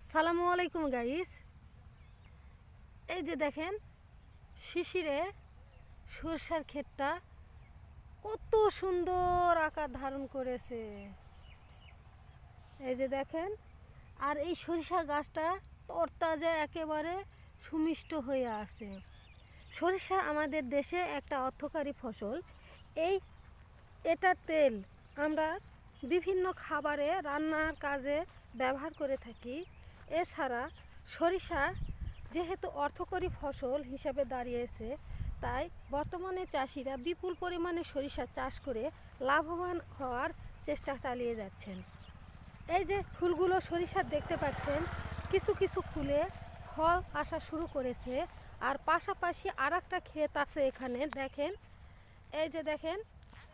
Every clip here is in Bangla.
আসসালামু আলাইকুম গাইস। এই যে দেখেন শিশিরে সরষার ক্ষেতটা কত সুন্দর আকার ধারণ করেছে। এই যে দেখেন, আর এই সরিষা গাছটা তরতাজা একেবারে সুমিষ্ট হয়ে আছে। সরিষা আমাদের দেশে একটা অর্থকারী ফসল। এই এটা তেল আমরা বিভিন্ন খাবারে রান্নার কাজে ব্যবহার করে থাকি। এছাড়া সরিষা যেহেতু অর্থকরী ফসল হিসাবে দাঁড়িয়েছে, তাই বর্তমানে চাষিরা বিপুল পরিমাণে সরিষা চাষ করে লাভবান হওয়ার চেষ্টা চালিয়ে যাচ্ছেন। এই যে ফুলগুলো সরিষার দেখতে পাচ্ছেন, কিছু কিছু ফুলে ফল আসা শুরু করেছে। আর পাশাপাশি আর একটা ক্ষেত আছে এখানে দেখেন। এই যে দেখেন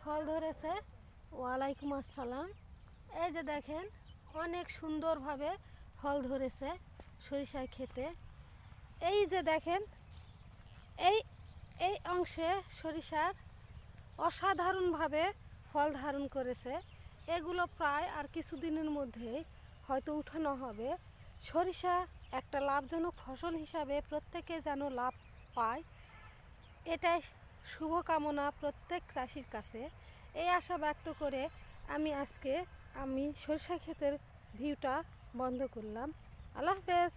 ফল ধরেছে। ওয়ালাইকুম আসসালাম। এই যে দেখেন অনেক সুন্দরভাবে ফল ধরেছে সরিষার ক্ষেতে। এই যে দেখেন এই এই অংশে সরিষার অসাধারণভাবে ফল ধারণ করেছে। এগুলো প্রায় আর কিছুদিনের মধ্যেই হয়তো উঠানো হবে। সরিষা একটা লাভজনক ফসল হিসাবে প্রত্যেকে যেন লাভ পায়, এটাই শুভকামনা প্রত্যেক চাষির কাছে। এই আশা ব্যক্ত করে আমি সরিষা ক্ষেতের ভিউটা বন্ধ করলাম। আল্লাহ হাফেজ।